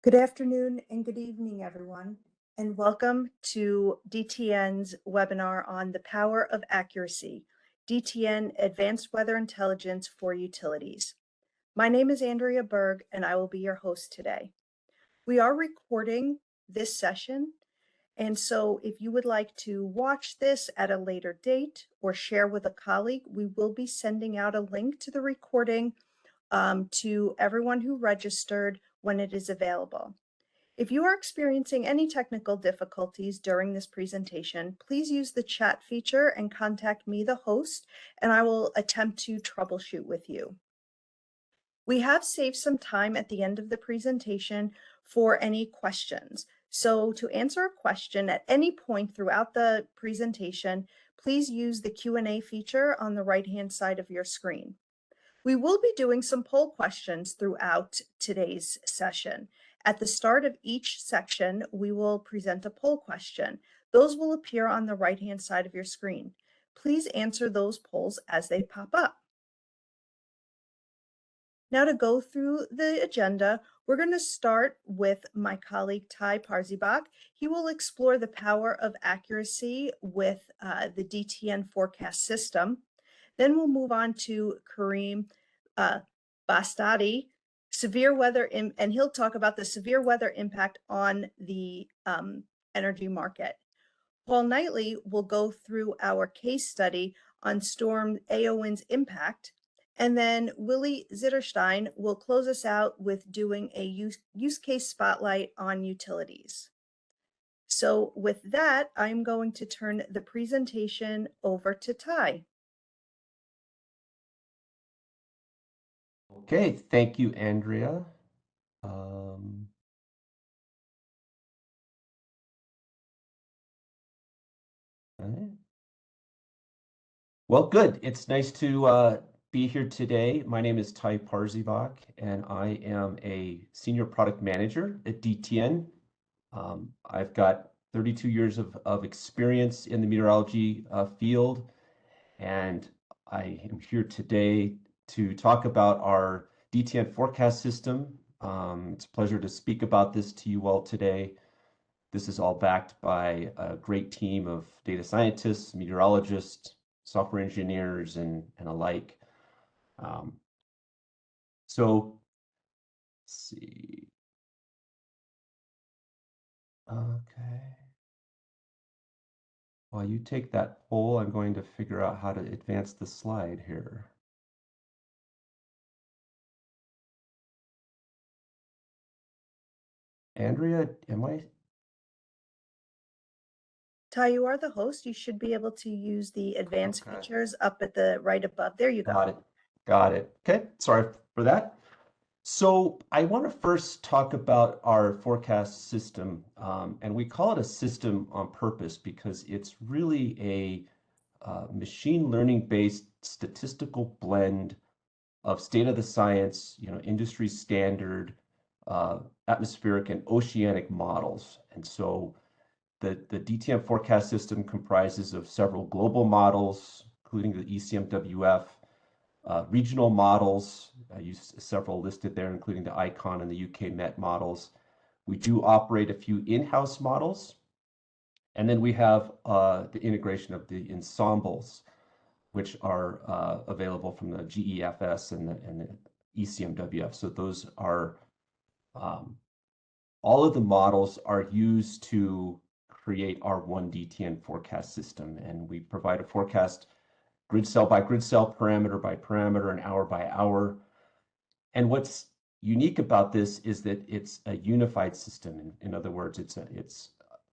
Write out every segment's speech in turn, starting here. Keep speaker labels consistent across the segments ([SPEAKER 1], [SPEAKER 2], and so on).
[SPEAKER 1] Good afternoon and good evening, everyone, and welcome to DTN's webinar on the power of accuracy, DTN Advanced Weather Intelligence for Utilities. My name is Andrea Berg, and I will be your host today. We are recording this session, and so if you would like to watch this at a later date or share with a colleague, we will be sending out a link to the recording to everyone who registered when it is available. If you are experiencing any technical difficulties during this presentation, please use the chat feature and contact me, the host, and I will attempt to troubleshoot with you. We have saved some time at the end of the presentation for any questions. So to answer a question at any point throughout the presentation, please use the Q&A feature on the right-hand side of your screen. We will be doing some poll questions throughout today's session. At the start of each section, we will present a poll question. Those will appear on the right-hand side of your screen. Please answer those polls as they pop up. Now to go through the agenda, we're going to start with my colleague Ty Parzybach. He will explore the power of accuracy with the DTN forecast system. Then we'll move on to Kareem Bastadi, severe weather, and he'll talk about the severe weather impact on the energy market. Paul Knightley will go through our case study on Storm Éowyn's impact, and then Willie Zitterstein will close us out with doing a use case spotlight on utilities. So with that, I'm going to turn the presentation over to Ty.
[SPEAKER 2] Okay, thank you, Andrea. Well, good. It's nice to be here today. My name is Ty Parzybach, and I am a senior product manager at DTN. I've got 32 years of experience in the meteorology field, and I am here today to talk about our DTN forecast system. It's a pleasure to speak about this to you all today. This is all backed by a great team of data scientists, meteorologists, software engineers, and alike. So let's see. Okay. While you take that poll, I'm going to figure out how to advance the slide here. Andrea, am I?
[SPEAKER 1] Ty, you are the host. You should be able to use the advanced features up at the right above. There you go.
[SPEAKER 2] Got it. Okay, sorry for that. So I want to first talk about our forecast system, and we call it a system on purpose because it's really a machine learning-based statistical blend of state-of-the-science, industry standard, atmospheric and oceanic models. And so the DTN forecast system comprises of several global models, including the ECMWF, regional models. I use several listed there, including the ICON and the UK Met models. We do operate a few in-house models. And then we have the integration of the ensembles, which are available from the GEFS and the ECMWF. So those are, all of the models are used to create our one DTN forecast system. And we provide a forecast grid cell by grid cell, parameter by parameter, and hour by hour. And what's unique about this is that it's a unified system. In other words, it's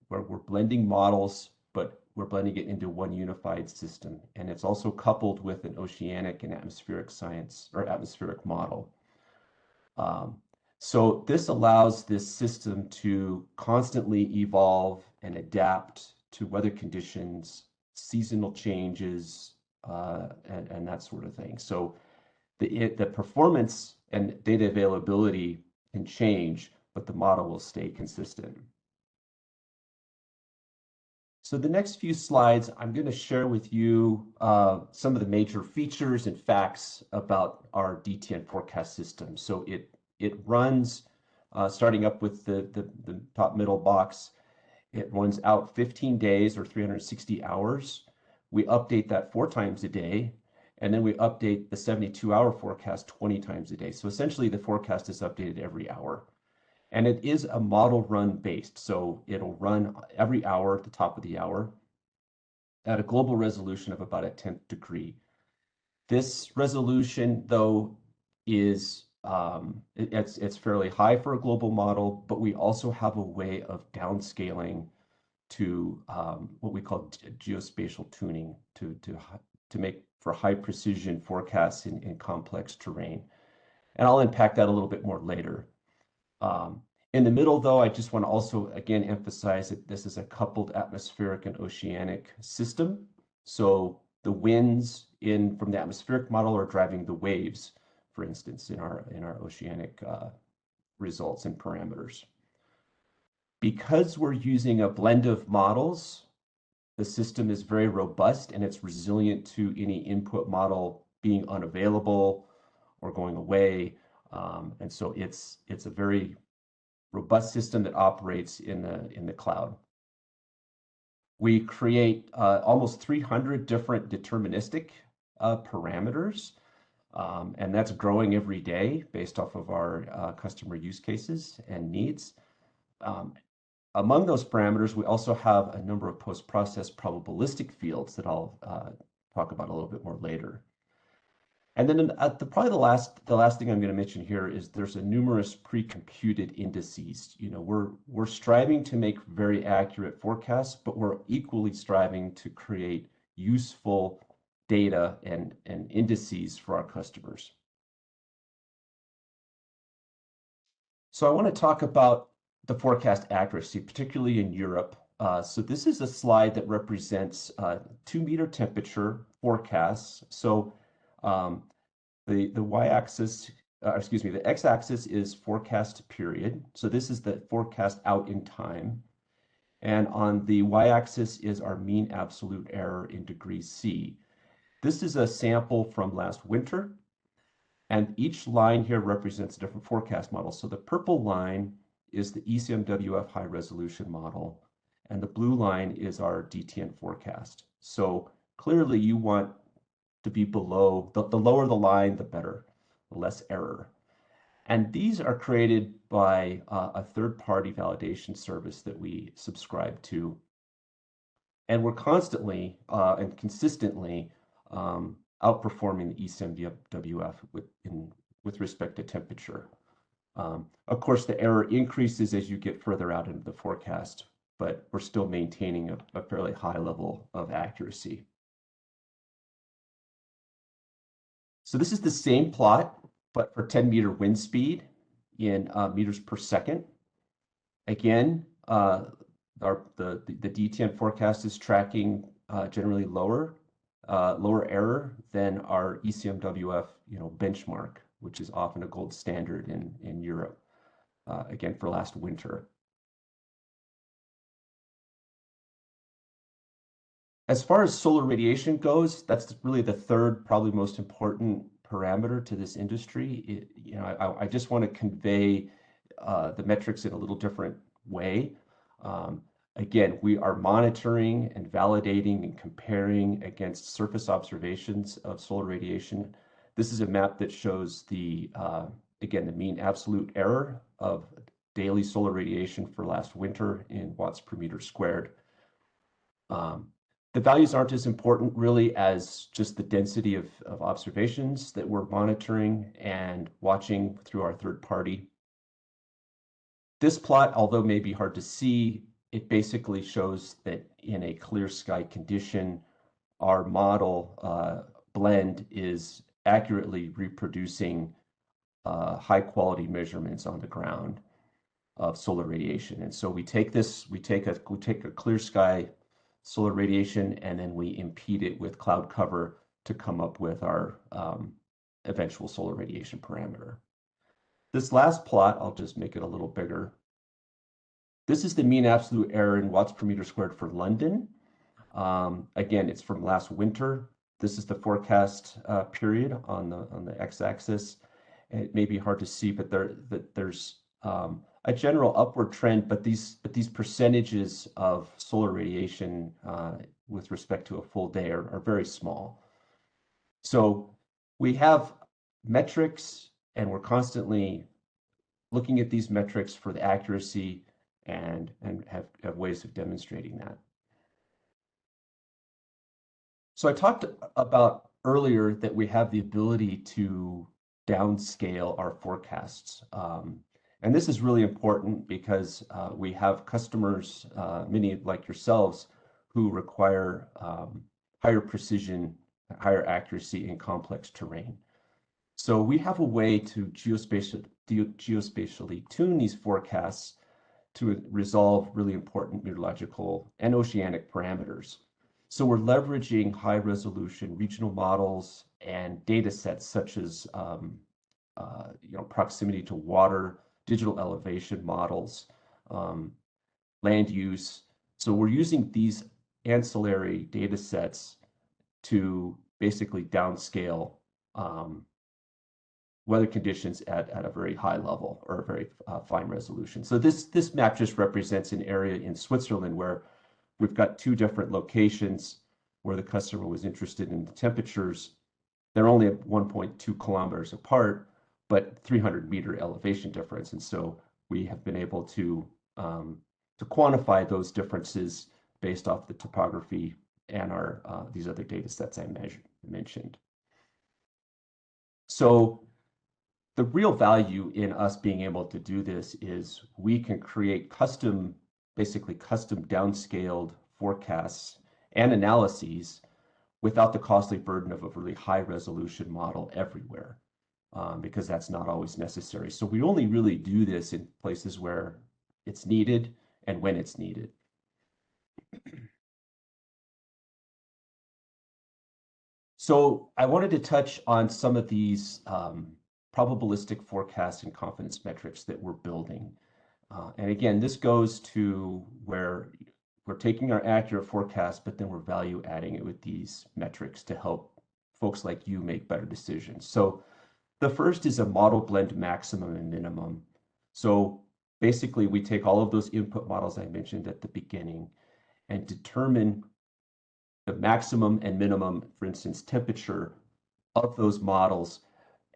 [SPEAKER 2] where we're blending models, but we're blending it into one unified system. And it's also coupled with an oceanic and atmospheric science or atmospheric model. So this allows this system to constantly evolve and adapt to weather conditions, seasonal changes, and that sort of thing. So the performance and data availability can change, but the model will stay consistent. So the next few slides, I'm going to share with you some of the major features and facts about our DTN forecast system. So it runs starting up with the top middle box. It runs out 15 days or 360 hours. We update that 4 times a day, and then we update the 72-hour forecast 20 times a day. So essentially the forecast is updated every hour. And it is a model run based. So it'll run every hour at the top of the hour at a global resolution of about a 10th degree. This resolution, though, is it's fairly high for a global model, but we also have a way of downscaling to what we call geospatial tuning to make for high precision forecasts in complex terrain. And I'll unpack that a little bit more later. In the middle, though, I just want to also, again, emphasize that this is a coupled atmospheric and oceanic system. So the winds from the atmospheric model are driving the waves, for instance, in our oceanic results and parameters. Because we're using a blend of models, the system is very robust and it's resilient to any input model being unavailable or going away. And so it's a very robust system that operates in the cloud. We create almost 300 different deterministic parameters, and that's growing every day based off of our customer use cases and needs. Among those parameters, we also have a number of post-process probabilistic fields that I'll talk about a little bit more later. And then probably the last thing I'm going to mention here is there's a numerous pre-computed indices. You know, we're striving to make very accurate forecasts, but we're equally striving to create useful data and indices for our customers. So I want to talk about the forecast accuracy, particularly in Europe. So this is a slide that represents 2-meter temperature forecasts. So the y-axis, the x-axis is forecast period. So this is the forecast out in time. And on the y-axis is our mean absolute error in degrees C. This is a sample from last winter. And each line here represents a different forecast model. So the purple line is the ECMWF high resolution model. And the blue line is our DTN forecast. So clearly you want to be below, the lower the line, the better, the less error. And these are created by a third-party validation service that we subscribe to. And we're constantly and consistently outperforming the ECMWF with respect to temperature. Of course, the error increases as you get further out into the forecast, but we're still maintaining a fairly high level of accuracy. So this is the same plot, but for 10-meter wind speed in meters per second. Again, the DTN forecast is tracking generally lower error than our ECMWF benchmark, which is often a gold standard in Europe, again, for last winter. As far as solar radiation goes, that's really the third, probably most important parameter to this industry. I just want to convey the metrics in a little different way. Again, we are monitoring and validating and comparing against surface observations of solar radiation. This is a map that shows again, the mean absolute error of daily solar radiation for last winter in watts per meter squared. The values aren't as important really as just the density of observations that we're monitoring and watching through our third party. This plot, although may be hard to see, it basically shows that in a clear sky condition, our model blend is accurately reproducing high quality measurements on the ground of solar radiation. And so we take a clear sky solar radiation, and then we impede it with cloud cover to come up with our eventual solar radiation parameter. This last plot, I'll just make it a little bigger. This is the mean absolute error in watts per meter squared for London. Again, it's from last winter. This is the forecast period on the x-axis. It may be hard to see, but there's a general upward trend, but these percentages of solar radiation with respect to a full day are very small. So we have metrics, and we're constantly looking at these metrics for the accuracy and have ways of demonstrating that. So I talked about earlier that we have the ability to downscale our forecasts. And this is really important because we have customers, many like yourselves, who require higher precision, higher accuracy in complex terrain. So we have a way to geospatially tune these forecasts to resolve really important meteorological and oceanic parameters. So we're leveraging high resolution regional models and data sets such as proximity to water, digital elevation models, land use. So we're using these ancillary data sets to basically downscale weather conditions at a very high level or a very fine resolution. So this map just represents an area in Switzerland where we've got two different locations where the customer was interested in the temperatures. They're only at 1.2 kilometers apart, but 300-meter elevation difference. And so we have been able to quantify those differences based off the topography and our these other data sets I mentioned. So the real value in us being able to do this is we can create basically custom downscaled forecasts and analyses without the costly burden of a really high resolution model everywhere, because that's not always necessary. So we only really do this in places where it's needed and when it's needed. So I wanted to touch on some of these probabilistic forecasts and confidence metrics that we're building. And again, this goes to where we're taking our accurate forecast, but then we're value adding it with these metrics to help folks like you make better decisions. So the first is a model blend maximum and minimum. So basically, we take all of those input models I mentioned at the beginning and determine the maximum and minimum, for instance, temperature of those models.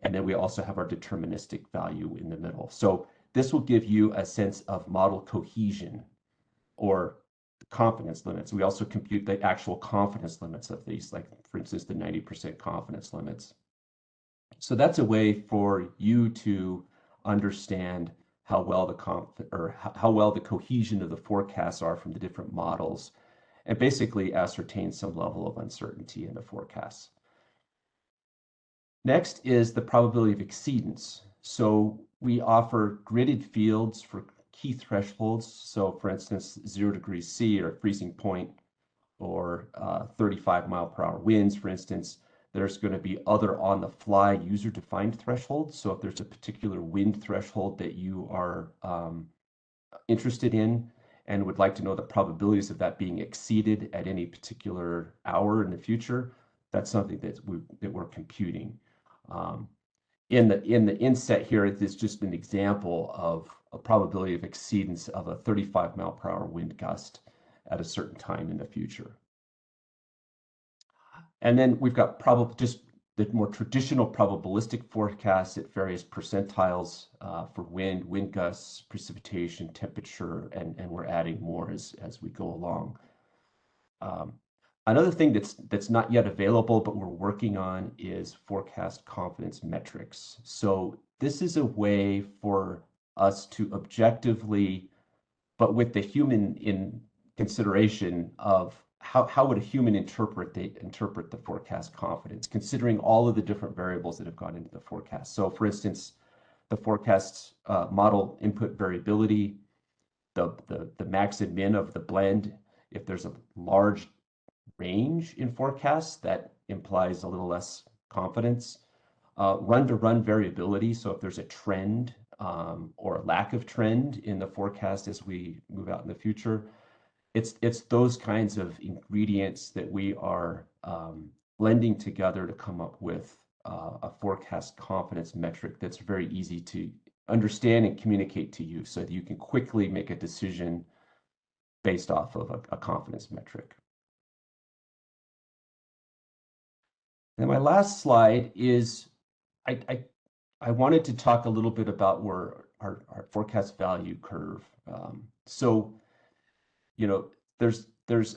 [SPEAKER 2] And then we also have our deterministic value in the middle. So this will give you a sense of model cohesion or confidence limits. We also compute the actual confidence limits of these, like for instance, the 90% confidence limits. So that's a way for you to understand how well the cohesion of the forecasts are from the different models, and basically ascertain some level of uncertainty in the forecasts. Next is the probability of exceedance. So we offer gridded fields for key thresholds. So for instance, 0 degrees C or freezing point, or 35-mile-per-hour winds, for instance. There's going to be other on-the-fly user-defined thresholds. So if there's a particular wind threshold that you are interested in and would like to know the probabilities of that being exceeded at any particular hour in the future, that's something that we're computing. In the inset here, it is just an example of a probability of exceedance of a 35-mile-per-hour wind gust at a certain time in the future. And then we've got just the more traditional probabilistic forecasts at various percentiles for wind gusts, precipitation, temperature, and we're adding more as we go along. Another thing that's not yet available, but we're working on, is forecast confidence metrics. So this is a way for us to objectively, but with the human in consideration of how would a human interpret the forecast confidence, considering all of the different variables that have gone into the forecast. So for instance, the forecast model input variability, the max and min of the blend. If there's a large range in forecasts, that implies a little less confidence. Run-to-run variability. So if there's a trend or a lack of trend in the forecast as we move out in the future, it's those kinds of ingredients that we are blending together to come up with a forecast confidence metric that's very easy to understand and communicate to you so that you can quickly make a decision based off of a confidence metric. And my last slide is I wanted to talk a little bit about where our forecast value curve. So, you know, there's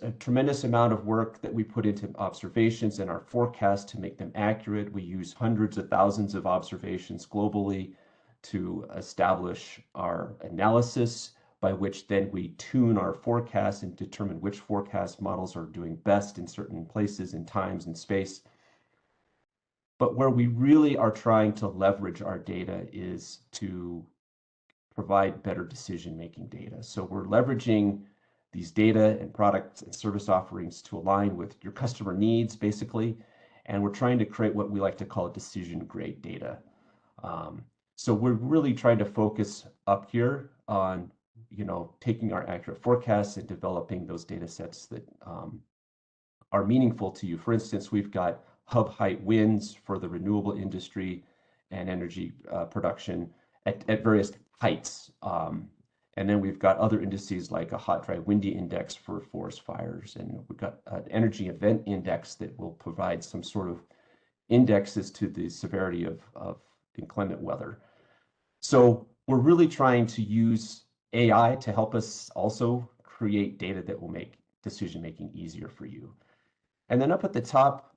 [SPEAKER 2] a tremendous amount of work that we put into observations and our forecasts to make them accurate. We use hundreds of thousands of observations globally to establish our analysis, by which then we tune our forecasts and determine which forecast models are doing best in certain places and times and space. But where we really are trying to leverage our data is to provide better decision-making data. So we're leveraging these data and products and service offerings to align with your customer needs, basically. And we're trying to create what we like to call decision-grade data. So we're really trying to focus up here on, you know, taking our accurate forecasts and developing those data sets that are meaningful to you. For instance, we've got hub height winds for the renewable industry and energy production at various heights. And then we've got other indices like a hot, dry, windy index for forest fires. And we've got an energy event index that will provide some sort of indexes to the severity of inclement weather. So we're really trying to use AI to help us also create data that will make decision-making easier for you. And then up at the top,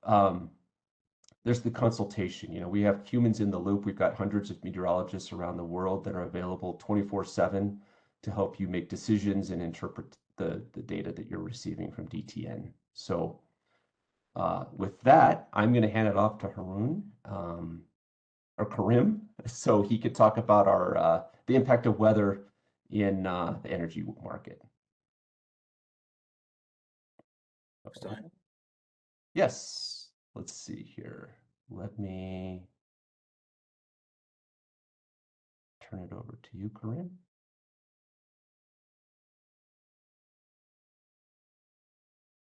[SPEAKER 2] there's the consultation. You know, we have humans in the loop. We've got hundreds of meteorologists around the world that are available 24/7 to help you make decisions and interpret the data that you're receiving from DTN. So with that, I'm going to hand it off to Haroon or Karim, so he could talk about our the impact of weather in the energy market. Okay. Yes, let's see here. Let me turn it over to you, Karim.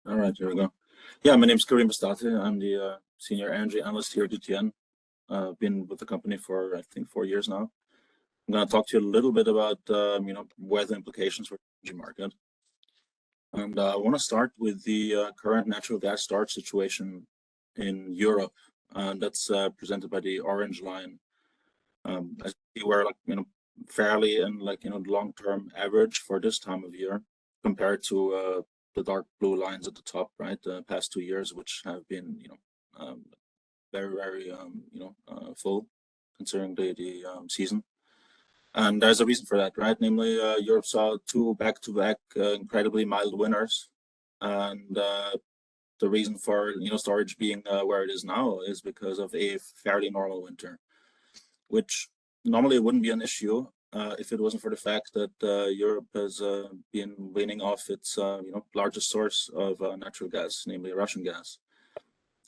[SPEAKER 3] All right, here we go. Yeah, my name is Karim Bastate. I'm the senior energy analyst here at DTN. Been with the company for, I think, 4 years now. I'm going to talk to you a little bit about, you know, weather implications for the energy market. And I want to start with the current natural gas storage situation in Europe. That's presented by the orange line. As you see, we're like, you know, fairly in like, you know, long-term average for this time of year compared to the dark blue lines at the top, right? The past 2 years, which have been, you know, very, very, you know, full considering the season. And there's a reason for that, right? Namely, Europe saw 2 back-to-back incredibly mild winters. And the reason for, you know, storage being where it is now is because of a fairly normal winter, which normally wouldn't be an issue if it wasn't for the fact that Europe has been weaning off its, you know, largest source of natural gas, namely Russian gas.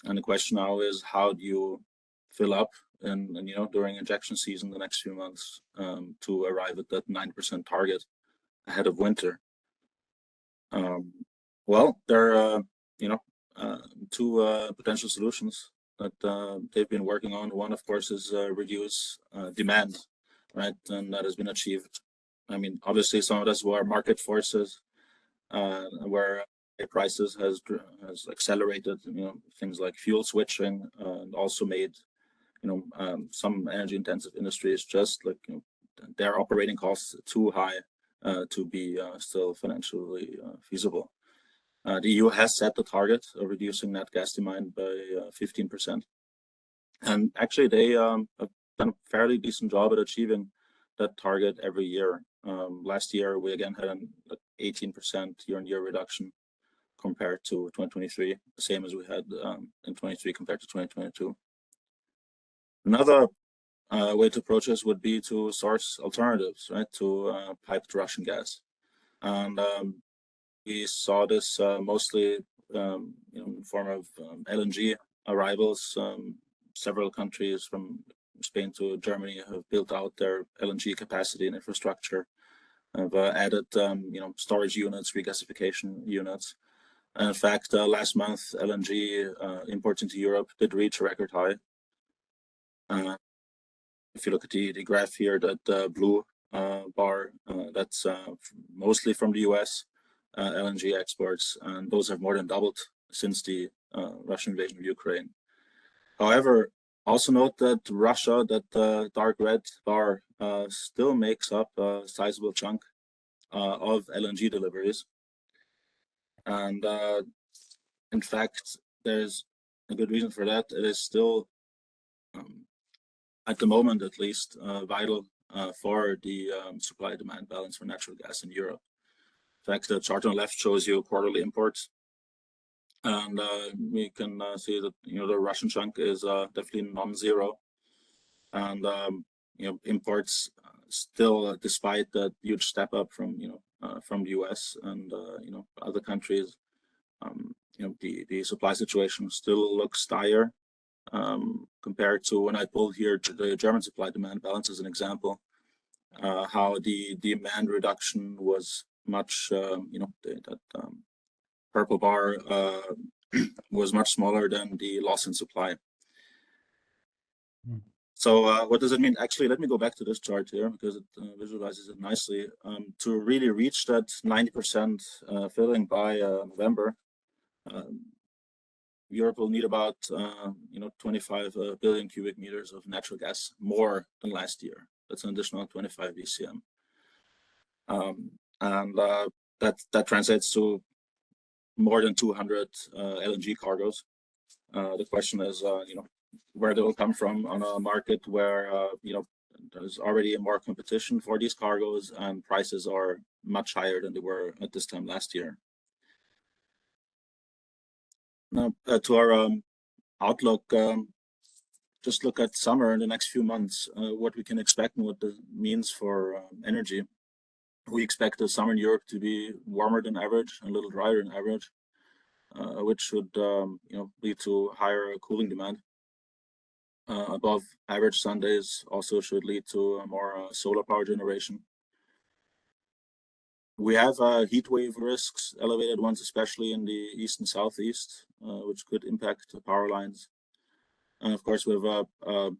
[SPEAKER 3] And the question now is, how do you fill up and you know, during injection season the next few months to arrive at that 9% target ahead of winter? Well, there are, you know, 2 potential solutions that they've been working on. One, of course, is reduce demand, right? And that has been achieved. I mean, obviously, some of this were market forces, where prices has accelerated, you know, things like fuel switching, and also made, you know, some energy intensive industries just like, you know, their operating costs too high to be still financially feasible. The EU has set the target of reducing net gas demand by 15%. And actually they have done a fairly decent job at achieving that target every year. Last year, we again had an 18% year-on-year reduction compared to 2023, the same as we had in 23 compared to 2022. Another way to approach this would be to source alternatives, right, to piped Russian gas. And we saw this mostly, you know, in the form of LNG arrivals. Several countries from Spain to Germany have built out their LNG capacity and infrastructure, have added, you know, storage units, regasification units. And in fact, last month, LNG imports into Europe did reach a record high. if you look at the graph here, that blue bar, that's mostly from the US LNG exports, and those have more than doubled since the Russian invasion of Ukraine. However, also note that Russia, that dark red bar, still makes up a sizable chunk of LNG deliveries. And in fact, there's a good reason for that. It is still, at the moment at least, vital for the supply-demand balance for natural gas in Europe. In fact, the chart on the left shows you quarterly imports. And we can see that the Russian chunk is definitely non-zero, and imports still, despite that huge step up from from the US and other countries, the supply situation still looks dire compared to when I pulled here to the German supply-demand balance as an example. How the demand reduction was much, that purple bar was much smaller than the loss in supply. So what does it mean? Actually, let me go back to this chart here because it visualizes it nicely. To really reach that 90% filling by November, Europe will need about 25 billion cubic meters of natural gas more than last year. That's an additional 25 BCM, and that translates to more than 200 LNG cargoes. The question is, where they will come from on a market where there's already more competition for these cargoes and prices are much higher than they were at this time last year. Now, to our outlook, just look at summer in the next few months, what we can expect and what this means for energy. We expect the summer in Europe to be warmer than average, a little drier than average, which should lead to higher cooling demand. Above average sun days also should lead to more solar power generation. We have heat wave risks, elevated ones, especially in the east and southeast, which could impact the power lines. And of course, we have a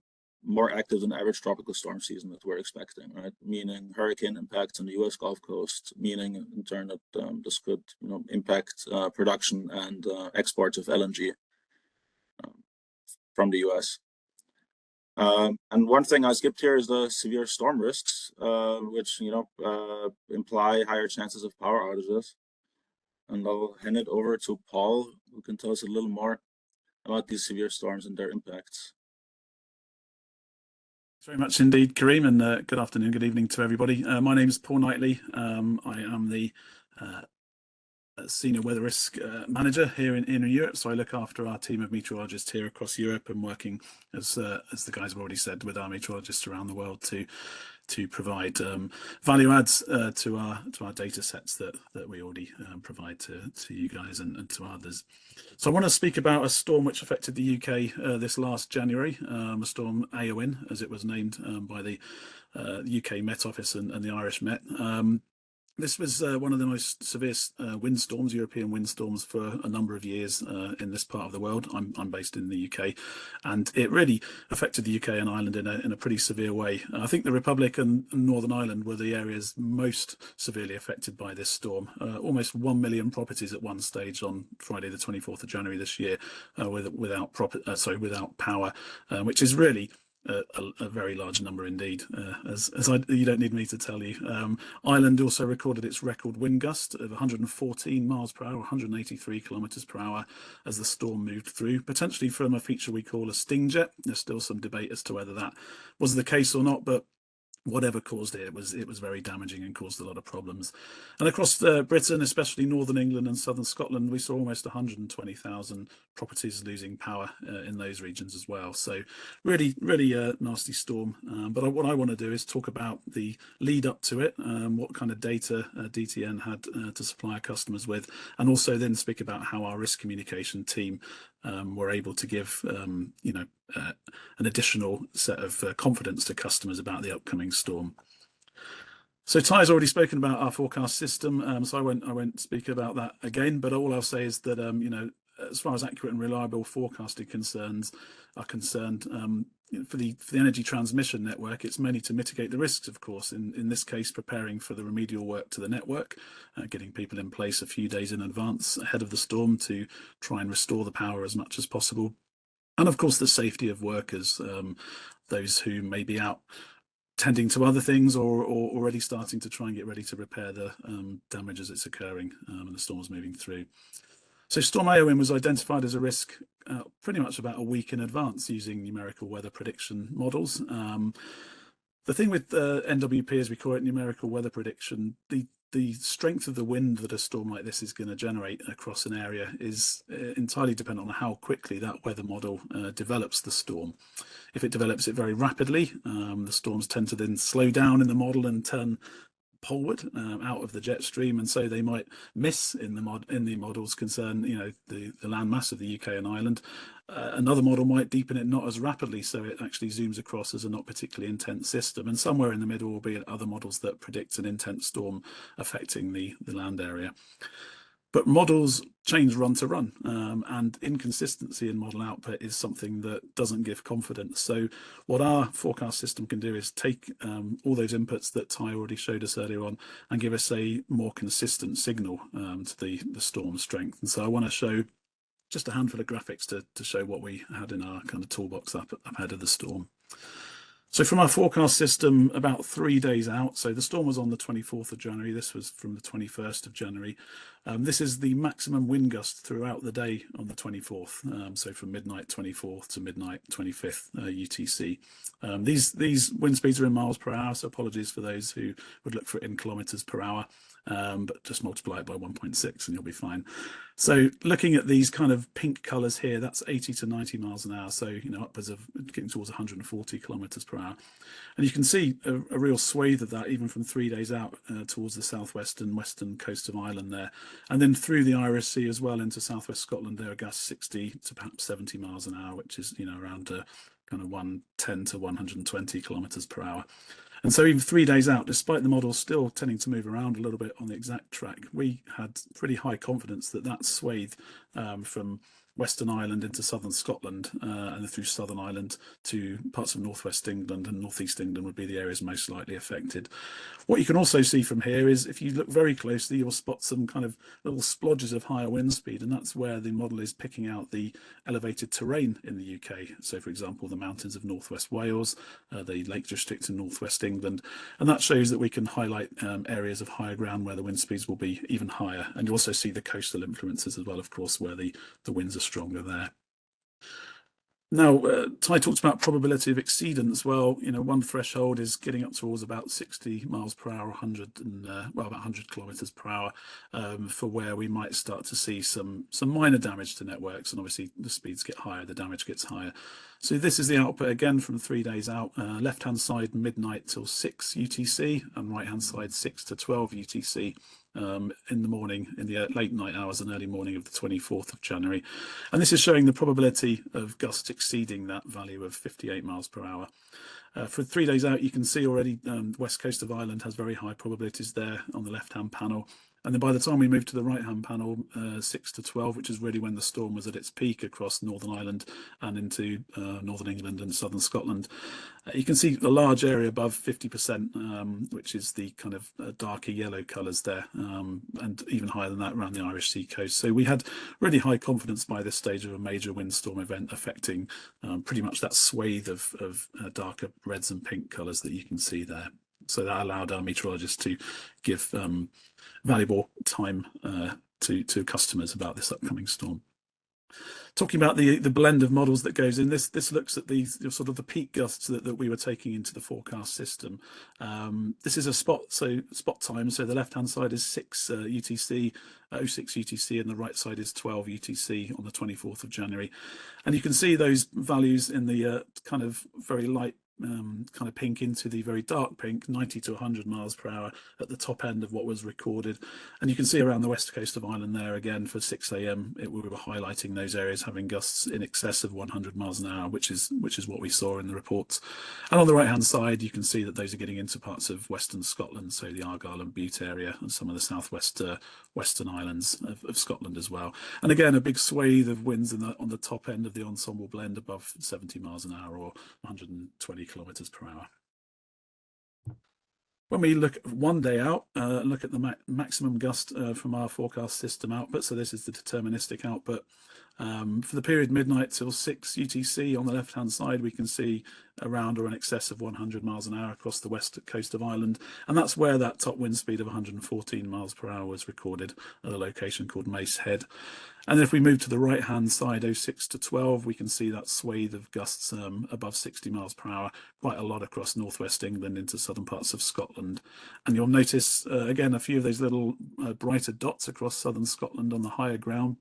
[SPEAKER 3] more active than average tropical storm season that we're expecting, right? Meaning hurricane impacts on the US Gulf Coast, meaning in turn that this could impact production and exports of LNG from the US. And one thing I skipped here is the severe storm risks, which imply higher chances of power outages. And I'll hand it over to Paul, who can tell us a little more about these severe storms and their impacts.
[SPEAKER 4] Thanks very much indeed, Kareem, and good afternoon, good evening to everybody. My name is Paul Knightley. I am the Senior Weather Risk Manager here in Europe, so I look after our team of meteorologists here across Europe and working, as the guys have already said, with our meteorologists around the world to provide value adds to our data sets that we already provide to you guys and to others. So I want to speak about a storm which affected the UK this last January, a storm Éowyn, as it was named by the UK Met Office and the Irish Met. This was one of the most severe windstorms, European windstorms, for a number of years in this part of the world. I'm based in the UK, and it really affected the UK and Ireland in a pretty severe way. I think the Republic and Northern Ireland were the areas most severely affected by this storm. Almost 1 million properties at one stage on Friday, the 24th of January this year, without power, which is really a very large number indeed, you don't need me to tell you. Ireland also recorded its record wind gust of 114 miles per hour, 183 kilometers per hour as the storm moved through, potentially from a feature we call a sting jet. There's still some debate as to whether that was the case or not, but whatever caused it, it was very damaging and caused a lot of problems. And across Britain, especially northern England and southern Scotland, we saw almost 120,000 properties losing power in those regions as well. So really nasty storm. But what I want to do is talk about the lead up to it, what kind of data DTN had to supply our customers with, and also then speak about how our risk communication team were able to give an additional set of confidence to customers about the upcoming storm. So Ty's already spoken about our forecast system, so I won't speak about that again. But all I'll say is that as far as accurate and reliable forecasting are concerned, for the energy transmission network, it's mainly to mitigate the risks, of course. In this case, preparing for the remedial work to the network, getting people in place a few days in advance ahead of the storm to try and restore the power as much as possible. And of course, the safety of workers, those who may be out tending to other things or already starting to try and get ready to repair the damage as it's occurring and the storm's moving through. So Storm Éowyn was identified as a risk pretty much about a week in advance using numerical weather prediction models. The thing with NWP, as we call it, numerical weather prediction, the strength of the wind that a storm like this is going to generate across an area is entirely dependent on how quickly that weather model develops the storm. If it develops it very rapidly, the storms tend to then slow down in the model and turn poleward out of the jet stream, and so they might miss in the models concern, you know, the land mass of the UK and Ireland. Another model might deepen it not as rapidly, so it actually zooms across as a not particularly intense system, and somewhere in the middle will be other models that predict an intense storm affecting the land area. But models change run to run, and inconsistency in model output is something that doesn't give confidence. So what our forecast system can do is take all those inputs that Ty already showed us earlier on and give us a more consistent signal to the storm strength. And so I want to show just a handful of graphics to show what we had in our kind of toolbox up ahead of the storm. So from our forecast system, about 3 days out, so the storm was on the 24th of January, this was from the 21st of January. This is the maximum wind gust throughout the day on the 24th, so from midnight 24th to midnight 25th UTC. These wind speeds are in miles per hour, so apologies for those who would look for it in kilometers per hour, but just multiply it by 1.6 and you'll be fine. So looking at these kind of pink colors here, that's 80 to 90 miles an hour. So, you know, upwards of getting towards 140 kilometers per hour. And you can see a real swathe of that even from 3 days out towards the southwest and western coast of Ireland there. And then through the Irish Sea as well into southwest Scotland, there are gusts 60 to perhaps 70 miles an hour, which is, you know, around kind of 110 to 120 kilometers per hour. And so even 3 days out, despite the model still tending to move around a little bit on the exact track, we had pretty high confidence that that swathe from Western Ireland into southern Scotland and through Southern Ireland to parts of northwest England and northeast England would be the areas most likely affected. What you can also see from here is if you look very closely, you'll spot some kind of little splodges of higher wind speed, and that's where the model is picking out the elevated terrain in the UK. So, for example, the mountains of northwest Wales, the Lake District in northwest England, and that shows that we can highlight areas of higher ground where the wind speeds will be even higher. And you also see the coastal influences as well, of course, where the winds are stronger there. Now, Ty talked about probability of exceedance. Well, you know, one threshold is getting up towards about 60 miles per hour, 100 and about 100 kilometers per hour for where we might start to see some minor damage to networks. And obviously, the speeds get higher, the damage gets higher. So this is the output again from 3 days out. Left-hand side midnight till 6 UTC, and right-hand side 6 to 12 UTC. In the morning, in the late night hours and early morning of the 24th of January. And this is showing the probability of gusts exceeding that value of 58 miles per hour. For 3 days out, you can see already the west coast of Ireland has very high probabilities there on the left-hand panel. And then by the time we move to the right-hand panel, 6 to 12, which is really when the storm was at its peak across Northern Ireland and into Northern England and Southern Scotland, you can see a large area above 50%, which is the kind of darker yellow colours there, and even higher than that around the Irish Sea coast. So we had really high confidence by this stage of a major windstorm event affecting pretty much that swathe of darker reds and pink colours that you can see there. So that allowed our meteorologists to give valuable time to customers about this upcoming storm. Talking about the blend of models that goes in, this looks at the sort of the peak gusts that we were taking into the forecast system. This is a spot time, so the left-hand side is 6 UTC, 06 UTC, and the right side is 12 UTC on the 24th of January. And you can see those values in the kind of very light kind of pink into the very dark pink, 90 to 100 miles per hour at the top end of what was recorded. And you can see around the west coast of Ireland there again for 6 a.m. We were highlighting those areas having gusts in excess of 100 miles an hour, which is what we saw in the reports. And on the right hand side, you can see that those are getting into parts of western Scotland, so the Argyll and Bute area and some of the southwest western islands of Scotland as well. And again, a big swathe of winds on the top end of the ensemble blend above 70 miles an hour or 120 kilometers per hour. When we look 1 day out, look at the maximum gust from our forecast system output, so this is the deterministic output. For the period midnight till 6 UTC on the left-hand side, we can see around or in excess of 100 miles an hour across the west coast of Ireland. And that's where that top wind speed of 114 miles per hour was recorded at a location called Mace Head. And if we move to the right-hand side, 06 to 12, we can see that swathe of gusts above 60 miles per hour, quite a lot across northwest England into southern parts of Scotland. And you'll notice, again, a few of those little brighter dots across southern Scotland on the higher ground,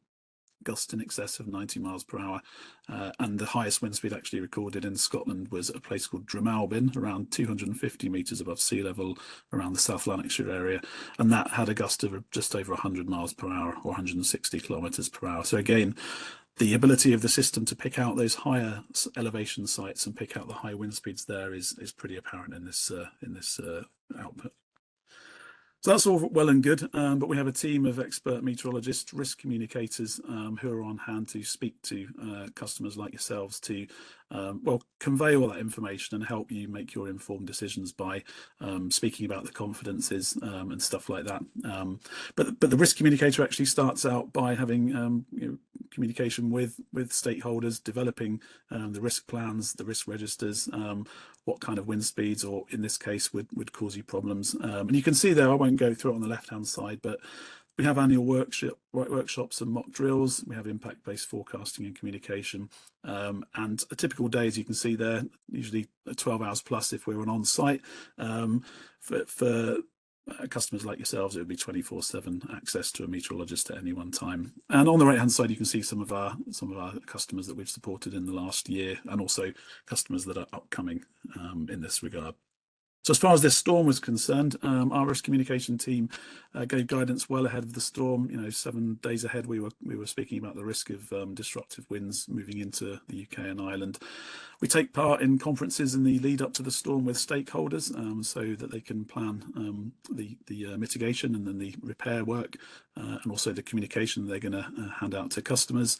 [SPEAKER 4] gusts in excess of 90 miles per hour. And the highest wind speed actually recorded in Scotland was at a place called Drumalbin, around 250 metres above sea level, around the South Lanarkshire area. And that had a gust of just over 100 miles per hour or 160 kilometres per hour. So again, the ability of the system to pick out those higher elevation sites and pick out the high wind speeds there is pretty apparent in this output. So that's all well and good, but we have a team of expert meteorologists, risk communicators who are on hand to speak to customers like yourselves to, well, convey all that information and help you make your informed decisions by speaking about the confidences and stuff like that. But the risk communicator actually starts out by having you know, communication with stakeholders, developing the risk plans, the risk registers, what kind of wind speeds, or in this case, would cause you problems. And you can see there, I won't go through it on the left-hand side, but we have annual workshops and mock drills. We have impact-based forecasting and communication. And a typical day, as you can see there, usually 12 hours plus if we're on site. For customers like yourselves, it would be 24/7 access to a meteorologist at any one time. And on the right hand side, you can see some of our customers that we've supported in the last year, and also customers that are upcoming in this regard. So as far as this storm was concerned, our risk communication team gave guidance well ahead of the storm. You know, 7 days ahead, we were speaking about the risk of disruptive winds moving into the UK and Ireland. We take part in conferences in the lead up to the storm with stakeholders, so that they can plan the mitigation and then the repair work, and also the communication they're going to hand out to customers.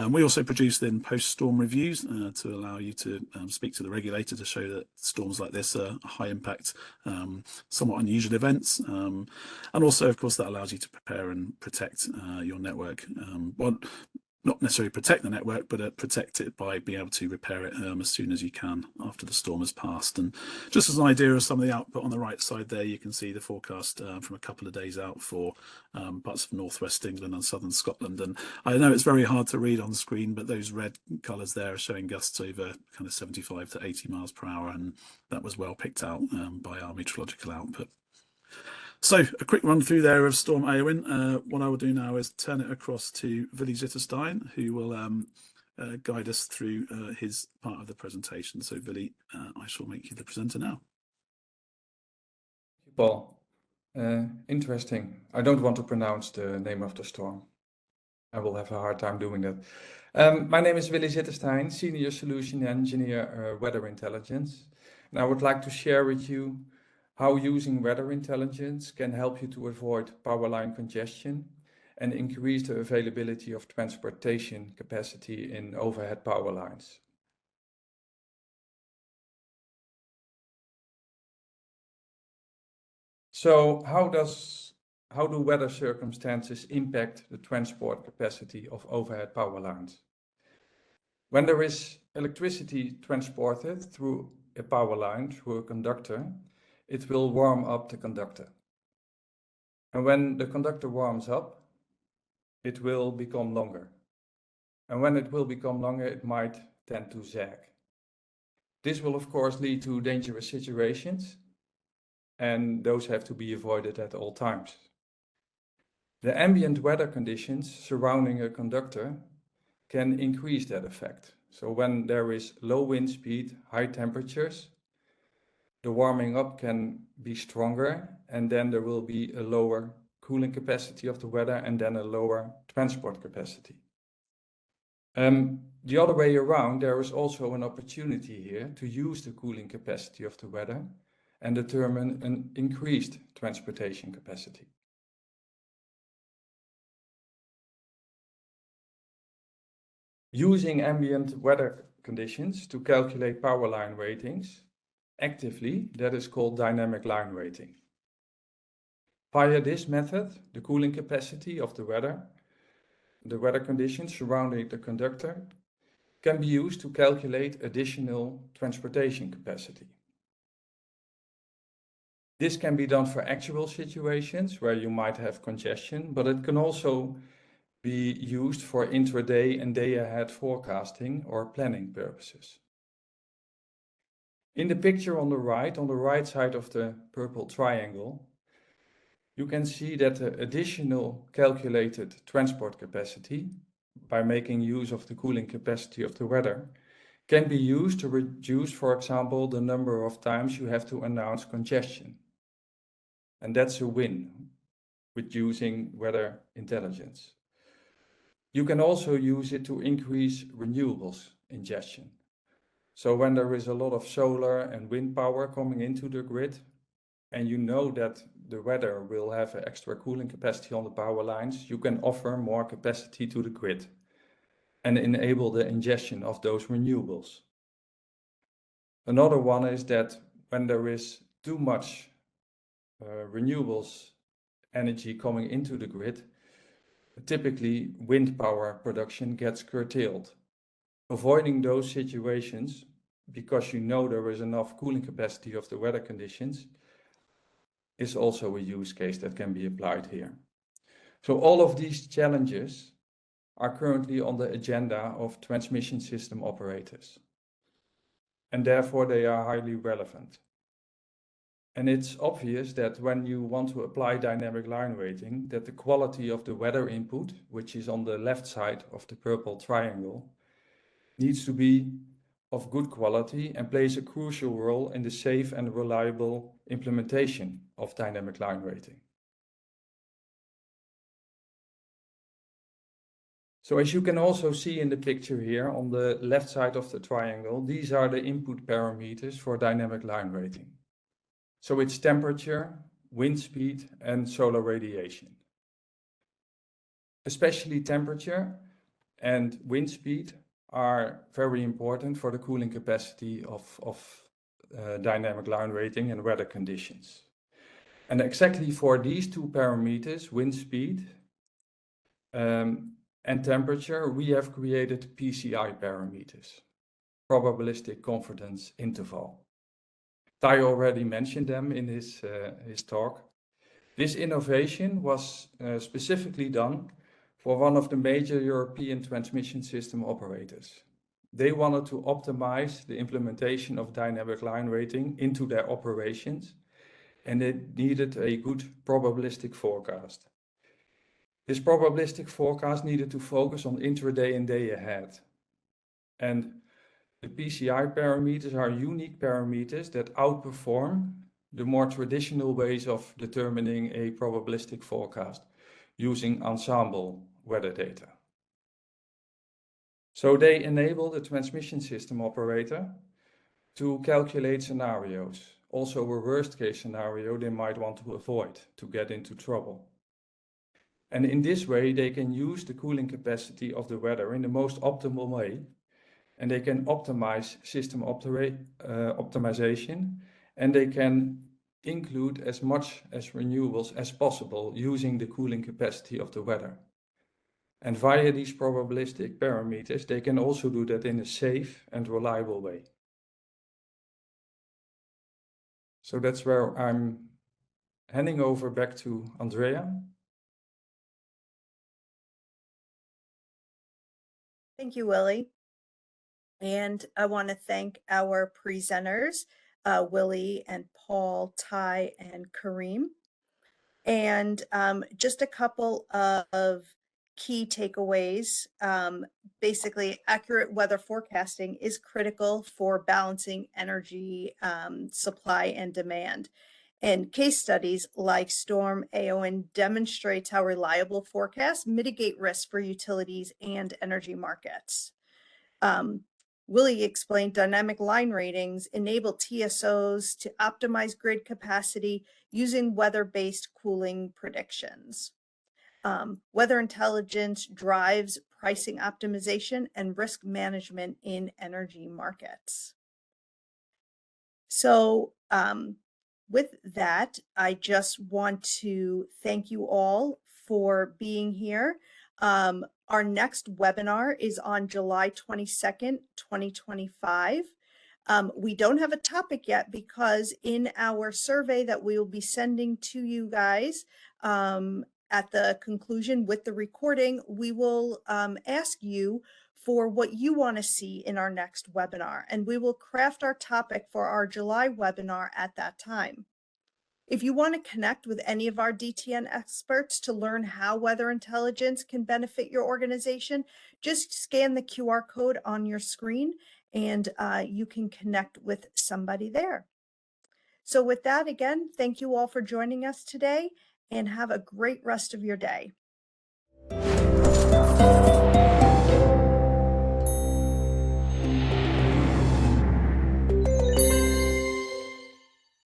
[SPEAKER 4] We also produce then post-storm reviews to allow you to speak to the regulator to show that storms like this are high impact, somewhat unusual events. And also, of course, that allows you to prepare and protect your network. Well, not necessarily protect the network, but protect it by being able to repair it as soon as you can after the storm has passed. And just as an idea of some of the output on the right side there, you can see the forecast from a couple of days out for parts of northwest England and southern Scotland. And I know it's very hard to read on the screen, but those red colours there are showing gusts over kind of 75 to 80 miles per hour, and that was well picked out by our meteorological output. So a quick run through there of Storm Éowyn. What I will do now is turn it across to Willy Zitterstein, who will guide us through his part of the presentation. So Willy, I shall make you the presenter now.
[SPEAKER 5] Paul, interesting. I don't want to pronounce the name of the storm. I will have a hard time doing that. My name is Willy Zitterstein, Senior Solution Engineer, Weather Intelligence. And I would like to share with you how using weather intelligence can help you to avoid power line congestion and increase the availability of transportation capacity in overhead power lines. So how do weather circumstances impact the transport capacity of overhead power lines? When there is electricity transported through a power line through a conductor, it will warm up the conductor. And when the conductor warms up, it will become longer. And when it will become longer, it might tend to sag. This will, of course, lead to dangerous situations, and those have to be avoided at all times. The ambient weather conditions surrounding a conductor can increase that effect. So when there is low wind speed, high temperatures, the warming up can be stronger, and then there will be a lower cooling capacity of the weather and then a lower transport capacity. The other way around, there is also an opportunity here to use the cooling capacity of the weather and determine an increased transportation capacity. Using ambient weather conditions to calculate power line ratings actively, that is called dynamic line rating. Via this method, the cooling capacity of the weather conditions surrounding the conductor, can be used to calculate additional transportation capacity. This can be done for actual situations where you might have congestion, but it can also be used for intraday and day-ahead forecasting or planning purposes. In the picture on the right side of the purple triangle, you can see that the additional calculated transport capacity, by making use of the cooling capacity of the weather, can be used to reduce, for example, the number of times you have to announce congestion. And that's a win with using weather intelligence. You can also use it to increase renewables ingestion. So when there is a lot of solar and wind power coming into the grid, and you know that the weather will have an extra cooling capacity on the power lines, you can offer more capacity to the grid and enable the ingestion of those renewables. Another one is that when there is too much renewables energy coming into the grid, typically wind power production gets curtailed. Avoiding those situations, because you know there is enough cooling capacity of the weather conditions, is also a use case that can be applied here. So all of these challenges are currently on the agenda of transmission system operators, and therefore they are highly relevant. And it's obvious that when you want to apply dynamic line rating, that the quality of the weather input, which is on the left side of the purple triangle, needs to be of good quality and plays a crucial role in the safe and reliable implementation of dynamic line rating. So as you can also see in the picture here on the left side of the triangle, these are the input parameters for dynamic line rating. So it's temperature, wind speed, and solar radiation. Especially temperature and wind speed are very important for the cooling capacity of dynamic line rating and weather conditions. And exactly for these two parameters, wind speed and temperature, we have created PCI parameters, probabilistic confidence interval. Ty already mentioned them in his talk. This innovation was specifically done for one of the major European transmission system operators. They wanted to optimize the implementation of dynamic line rating into their operations, and it needed a good probabilistic forecast. This probabilistic forecast needed to focus on intraday and day ahead. And the PCI parameters are unique parameters that outperform the more traditional ways of determining a probabilistic forecast using ensemble weather data. So they enable the transmission system operator to calculate scenarios, also a worst case scenario they might want to avoid to get into trouble. And in this way, they can use the cooling capacity of the weather in the most optimal way, and they can optimize system optimization, and they can include as much as renewables as possible using the cooling capacity of the weather. And via these probabilistic parameters, they can also do that in a safe and reliable way. So that's where I'm handing over back to Andrea.
[SPEAKER 1] Thank you, Willie. And I want to thank our presenters, Willie and Paul, Ty, and Kareem. And just a couple of key takeaways. Basically, accurate weather forecasting is critical for balancing energy supply and demand. And case studies like Storm Éowyn demonstrates how reliable forecasts mitigate risk for utilities and energy markets. Willie explained dynamic line ratings enable TSOs to optimize grid capacity using weather-based cooling predictions. Weather intelligence drives pricing optimization and risk management in energy markets. So with that, I just want to thank you all for being here. Our next webinar is on July 22nd, 2025. We don't have a topic yet because in our survey that we will be sending to you guys at the conclusion with the recording, we will ask you for what you want to see in our next webinar, and we will craft our topic for our July webinar at that time. If you want to connect with any of our DTN experts to learn how weather intelligence can benefit your organization, just scan the QR code on your screen and you can connect with somebody there. So with that, again, thank you all for joining us today and have a great rest of your day.